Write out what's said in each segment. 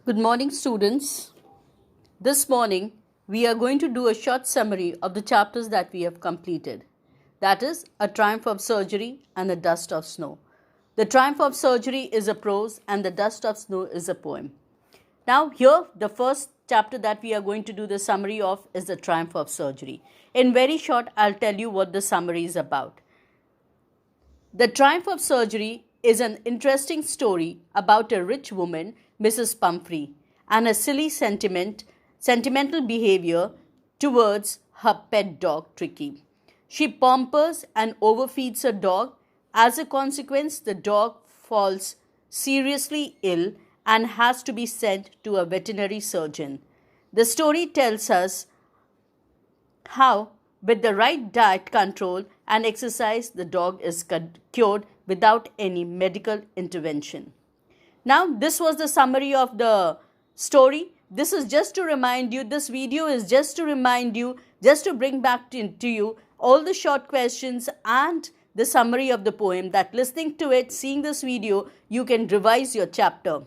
Good morning, students. This morning, we are going to do a short summary of the chapters that we have completed. That is, A Triumph of Surgery and The Dust of Snow. The Triumph of Surgery is a prose and The Dust of Snow is a poem. Now, here, the first chapter that we are going to do the summary of is The Triumph of Surgery. In very short, I'll tell you what the summary is about. The Triumph of Surgery is an interesting story about a rich woman, Mrs. Pumphrey, and her silly sentimental behavior towards her pet dog, Tricky. She pampers and overfeeds her dog. As a consequence, the dog falls seriously ill and has to be sent to a veterinary surgeon. The story tells us how, with the right diet control and exercise, the dog is cured without any medical intervention. Now, this was the summary of the story. This is just to remind you, this video is just to remind you, just to bring back to you all the short questions and the summary of the poem, that listening to it, seeing this video, you can revise your chapter.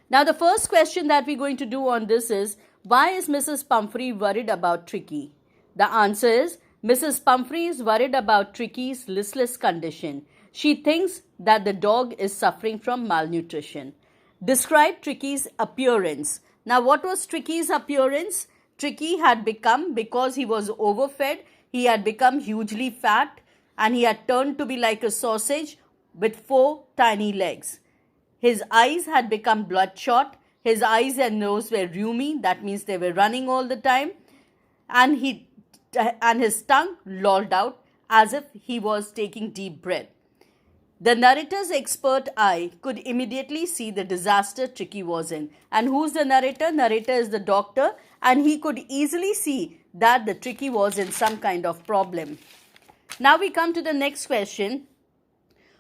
Now, the first question that we're going to do on this is, why is Mrs. Pumphrey worried about Tricky? The answer is, Mrs. Pumphrey is worried about Tricky's listless condition. She thinks that the dog is suffering from malnutrition. Describe Tricky's appearance. Now, what was Tricky's appearance? Tricky had become, because he was overfed, he had become hugely fat and he had turned to be like a sausage with 4 tiny legs. His eyes had become bloodshot. His eyes and nose were rheumy. That means they were running all the time. And his tongue lolled out as if he was taking deep breath. The narrator's expert eye could immediately see the disaster Tricky was in. And who's the narrator? Narrator is the doctor, and he could easily see that the Tricky was in some kind of problem. Now we come to the next question.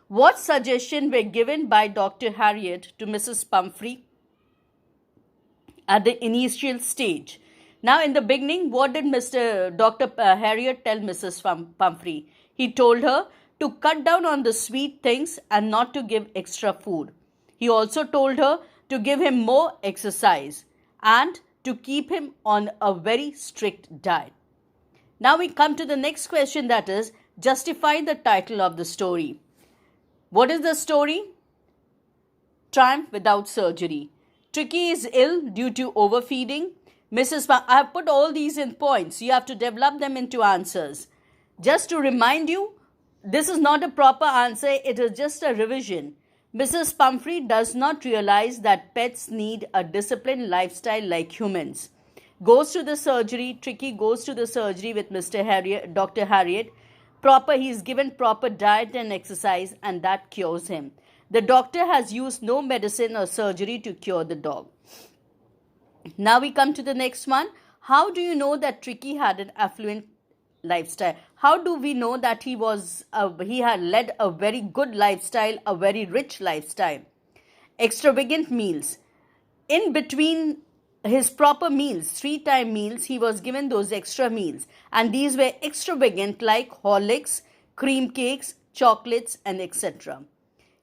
What suggestions were given by Dr. Harriet to Mrs. Pumphrey at the initial stage? Now, in the beginning, what did Dr. Harriet tell Mrs. Pumphrey? He told her to cut down on the sweet things and not to give extra food. He also told her to give him more exercise and to keep him on a very strict diet. Now we come to the next question, that is, justify the title of the story. What is the story? Triumph without surgery. Tricky is ill due to overfeeding. I have put all these in points. You have to develop them into answers. Just to remind you, this is not a proper answer. It is just a revision. Mrs. Pumphrey does not realize that pets need a disciplined lifestyle like humans. Goes to the surgery. Tricky goes to the surgery with Dr. Harriet. He is given proper diet and exercise, and that cures him. The doctor has used no medicine or surgery to cure the dog. Now we come to the next one. How do you know that Tricky had an affluent lifestyle? How do we know that he had led a very good lifestyle, a very rich lifestyle? Extravagant meals. In between his proper meals, 3-time meals, he was given those extra meals, and these were extravagant, like Horlicks, cream cakes, chocolates, and etc.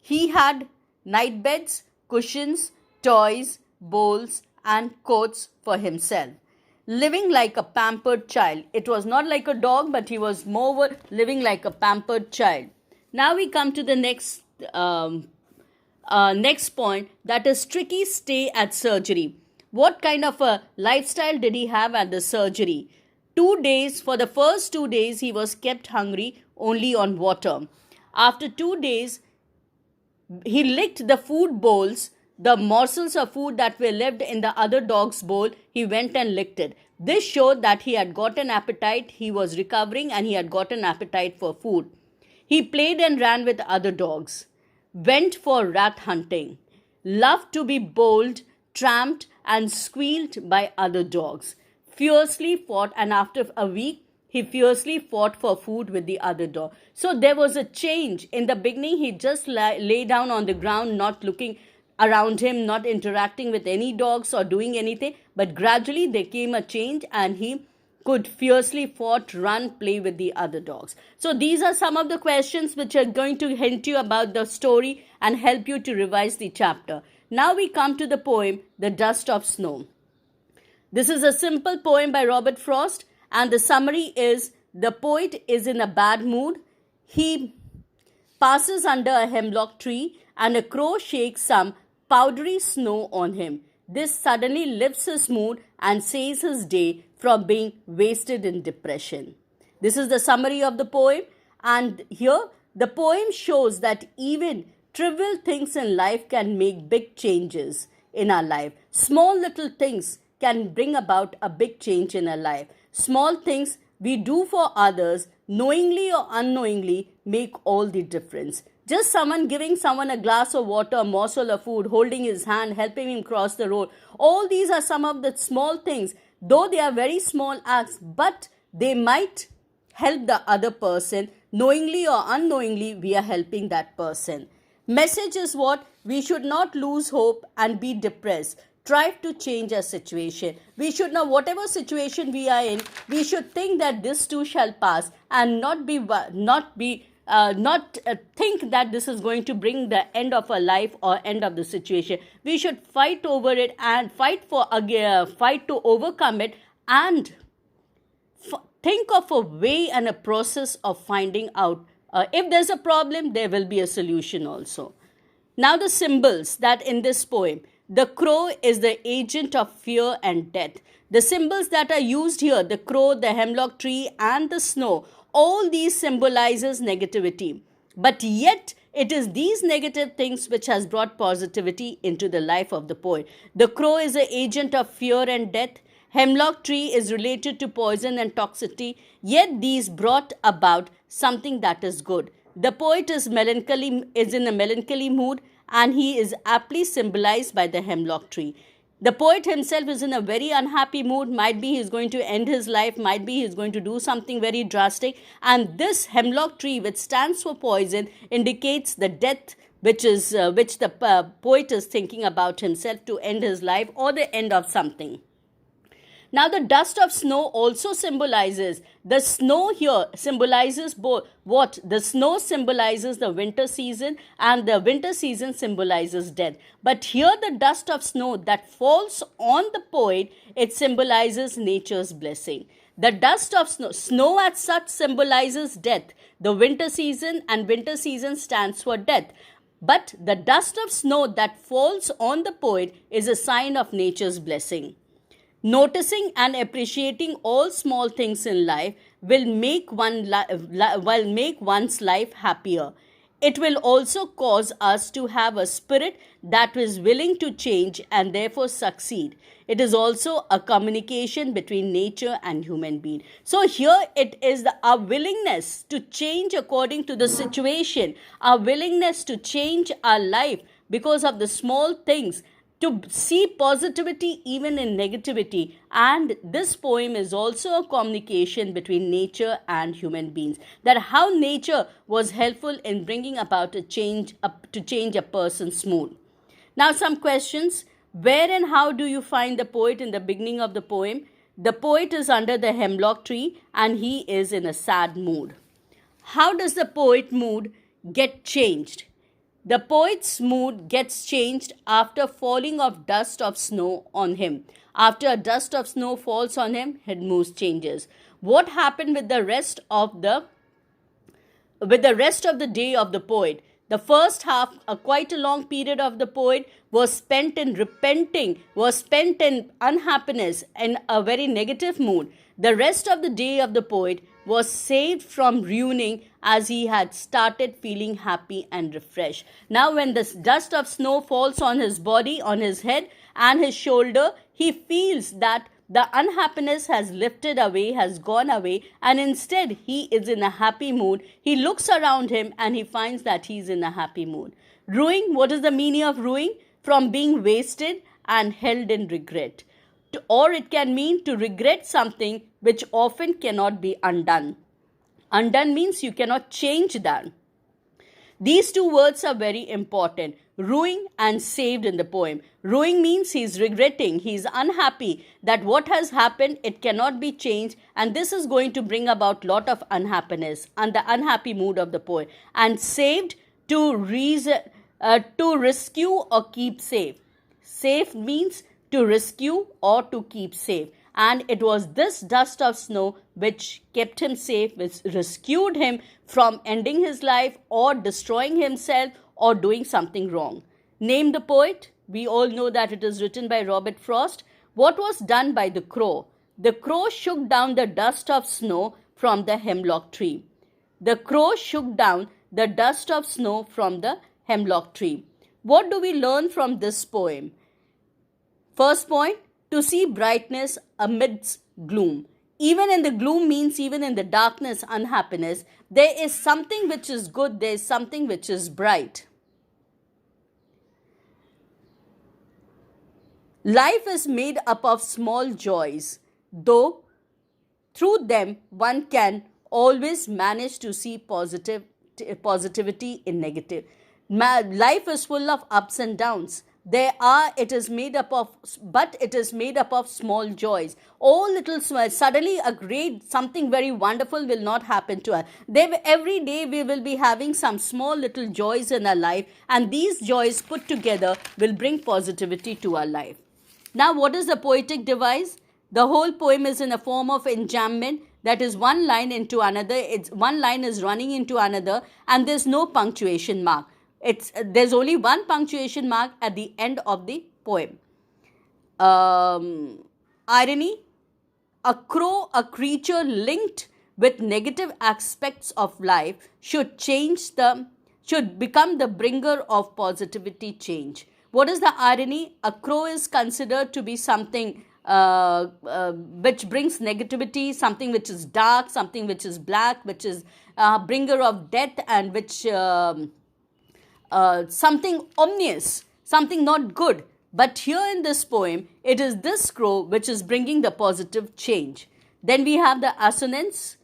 He had night beds, cushions, toys, bowls, and coats for himself. Living like a pampered child. It was not like a dog, but he was more living like a pampered child. Now we come to the next point, that is Tricky's stay at surgery. What kind of a lifestyle did he have at the surgery? 2 days, for the first 2 days, he was kept hungry only on water. After 2 days, he licked the food bowls, the morsels of food that were left in the other dog's bowl. He went and licked it. This showed that he had got an appetite, he was recovering, and he had got an appetite for food. He played and ran with other dogs, went for rat hunting, loved to be bowled, tramped, and squealed by other dogs, fiercely fought, and after a week, he fiercely fought for food with the other dog. So there was a change. In the beginning, he just lay down on the ground, not looking around him, not interacting with any dogs or doing anything. But gradually there came a change, and he could fiercely fought, run, play with the other dogs. So these are some of the questions which are going to hint you about the story and help you to revise the chapter. Now we come to the poem, The Dust of Snow. This is a simple poem by Robert Frost, and the summary is the poet is in a bad mood. He passes under a hemlock tree, and a crow shakes some powdery snow on him. This suddenly lifts his mood and saves his day from being wasted in depression. This is the summary of the poem, and here the poem shows that even trivial things in life can make big changes in our life. Small little things can bring about a big change in our life. Small things we do for others, knowingly or unknowingly, make all the difference. Just someone giving someone a glass of water, a morsel of food, holding his hand, helping him cross the road. All these are some of the small things, though they are very small acts, but they might help the other person. Knowingly or unknowingly, we are helping that person. Message is what? We should not lose hope and be depressed. Try to change our situation. We should know whatever situation we are in, we should think that this too shall pass, and not think that this is going to bring the end of our life or end of the situation. We should fight over it and fight to overcome it, and think of a way and a process of finding out. If there's a problem, there will be a solution also. Now the symbols that in this poem. The crow is the agent of fear and death. The symbols that are used here, the crow, the hemlock tree, and the snow, all these symbolizes negativity. But yet, it is these negative things which has brought positivity into the life of the poet. The crow is the agent of fear and death. Hemlock tree is related to poison and toxicity. Yet these brought about something that is good. The poet is in a melancholy mood, and he is aptly symbolized by the hemlock tree. The poet himself is in a very unhappy mood. Might be he is going to end his life, might be he is going to do something very drastic. And this hemlock tree, which stands for poison, indicates the death which the poet is thinking about himself, to end his life or the end of something. Now the dust of snow also symbolizes, the snow here symbolizes both what? The snow symbolizes the winter season, and the winter season symbolizes death. But here the dust of snow that falls on the poet, it symbolizes nature's blessing. The dust of snow as such symbolizes death. The winter season, and winter season stands for death. But the dust of snow that falls on the poet is a sign of nature's blessing. Noticing and appreciating all small things in life will make one's life happier. It will also cause us to have a spirit that is willing to change and therefore succeed. It is also a communication between nature and human being. So here it is our willingness to change according to the situation, our willingness to change our life because of the small things, to see positivity even in negativity. And this poem is also a communication between nature and human beings, that how nature was helpful in bringing about to change a person's mood. Now some questions. Where and how do you find the poet in the beginning of the poem? The poet is under the hemlock tree and he is in a sad mood. How does the poet mood get changed? The poet's mood gets changed after falling of dust of snow on him. After a dust of snow falls on him, his mood changes. What happened with the rest of the day of the poet? The first half, quite a long period of the poet, was spent in repenting, was spent in unhappiness and a very negative mood. The rest of the day of the poet was saved from ruining as he had started feeling happy and refreshed. Now when the dust of snow falls on his body, on his head and his shoulder, he feels that the unhappiness has lifted away, has gone away, and instead he is in a happy mood. He looks around him and he finds that he is in a happy mood. Ruin, what is the meaning of ruin? From being wasted and held in regret. Or it can mean to regret something which often cannot be undone. Undone means you cannot change that. These two words are very important. Ruin and saved in the poem. Ruin means he is regretting, he is unhappy that what has happened, it cannot be changed, and this is going to bring about lot of unhappiness and the unhappy mood of the poet. And saved, to rescue or keep safe. Safe means to rescue or to keep safe. And it was this dust of snow which kept him safe, which rescued him from ending his life or destroying himself or doing something wrong. Name the poet. We all know that it is written by Robert Frost. What was done by the crow? The crow shook down the dust of snow from the hemlock tree. The crow shook down the dust of snow from the hemlock tree. What do we learn from this poem? First point, to see brightness amidst gloom. Even in the gloom means even in the darkness, unhappiness, there is something which is good, there is something which is bright. Life is made up of small joys, though through them one can always manage to see positivity in negative. Life is full of ups and downs. It is made up of small joys. All little small, suddenly something very wonderful will not happen to us. Every day we will be having some small little joys in our life, and these joys put together will bring positivity to our life. Now, what is the poetic device? The whole poem is in a form of enjambment, that is one line into another. One line is running into another, and there's no punctuation mark. There's only one punctuation mark at the end of the poem. Irony. A crow, a creature linked with negative aspects of life, should become the bringer of positivity change. What is the irony? A crow is considered to be something which brings negativity, something which is dark, something which is black, which is bringer of death, and which something ominous, something not good. But here in this poem, it is this crow which is bringing the positive change. Then we have the assonance,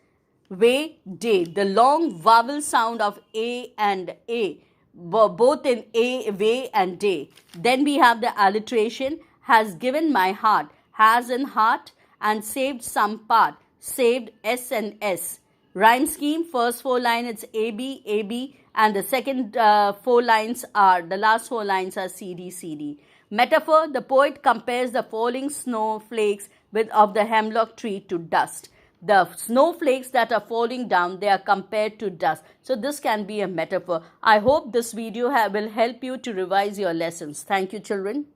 way, day, the long vowel sound of A and A, both in A, way and day. Then we have the alliteration, has given my heart, has in heart, and saved some part, saved S and S. Rhyme scheme, first four lines it's AB, AB, and the second the last four lines are CD, CD. Metaphor, the poet compares the falling snowflakes of the hemlock tree to dust. The snowflakes that are falling down, they are compared to dust. So this can be a metaphor. I hope this video will help you to revise your lessons. Thank you, children.